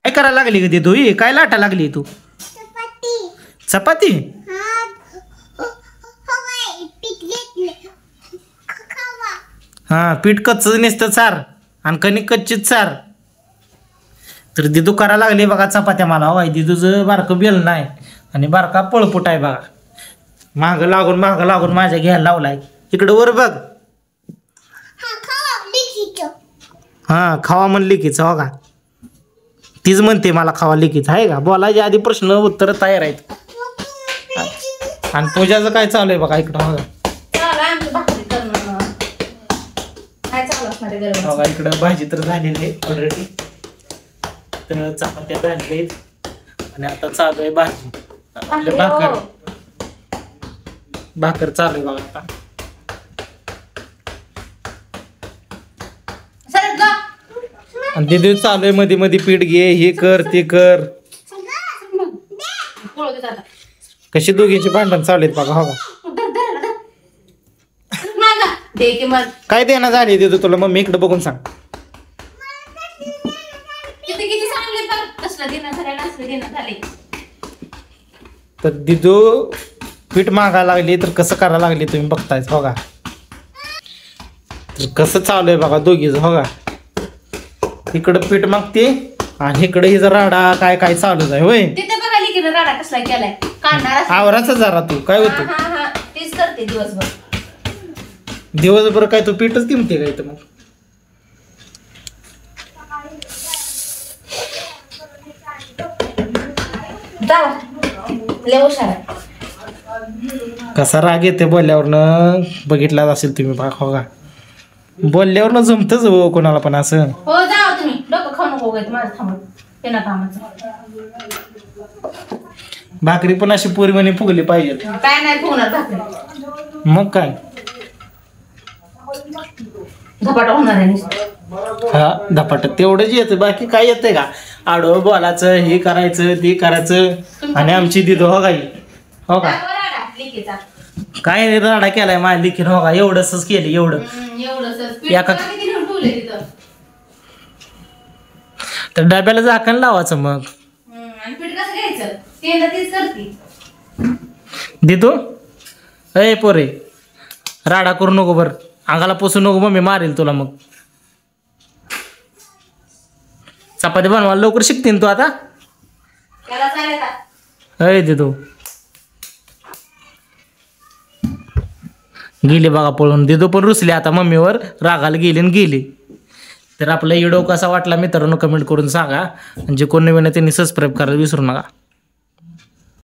काय करायला लागली ग ती तू काय लाटा लागली तू चपाती हा पीठ कच्च नसतं चार आणि कणिक कच्चीच चार तर दिदू करायला लागली बघा चपात्या मला वाय दिदूचं बारकं बेल नाही आणि बारका पळपुट आहे बघा माग लागून माझ्या घ्यायला लावलाय इकडं वर बघ हा खावा म्हणली कीच हो का तीच म्हणते मला खावा लिखीच आहे का बोलायच्या आधी प्रश्न उत्तर तयार आहेत आणि पूजाचं काय चालू आहे बघा इकडं बघा बघा इकडं भाजी तर झालेली आहे ऑलरेडी तर चपात्या झालेल्या आहेत आणि आता चालू आहे भाजी भाकर चालू आहे बघा आता आणि ते दिवस चालू आहे मध्ये मध्ये पीठ घे हे कर ते कर कशी दोघींची भांडण चालू आहेत बघा हो काय देणं झाली दिदू तुला मम्मी इकडे बघून सांग तर दिदू पीठ मागायला लागली तर कसं करायला लागली तुम्ही बघताय हो का तर कसं चालू आहे बघा दोघीच हो का इकडं पीठ मागते आणि इकडे हिचा राडा काय काय चालूच आहे होय राडा कसला केलाय आवराचा जरा तू काय होतं तेच करते दिवसभर काय तू पीठच किमते काय तर मग कसा राग येते बोलल्यावरनं बघितलाच असेल तुम्ही हो का बोलल्यावरनं जमतच हो कोणाला पण असं हो जाओ तुम्ही डोकं खाऊ नको माझं थांबत कामाचं भाकरी पण अशी पूर्वीने फुगली पाहिजे काय नाही फुगणार भाकरी मग काय धपाटा होणार आहे हा धपाट तेवढंच येतं बाकी काय येतंय का आडवं बोलायचं हे करायचं ते करायचं आणि आमची दिदू हो गाई हो का काय राडा केलाय माझ्या लिखीन हो का एवढंच केलं एवढं तर डब्याला झाकण लावायचं मग दिदू अय पोरे राडा करू नको बर अंगाला पोसू नको मग मी मारेल तुला मग चपाती बनवायला लवकर शिकतीन तू आता अय दिदू गेली बघा पळून दिदू पण रुसली आता मम्मीवर रागाला गेली तर आपला व्हिडिओ कसा वाटला मित्रांनो कमेंट करून सांगा आणि जे कोण नवीन आहे त्यांनी सबस्क्राईब करायला विसरू नका.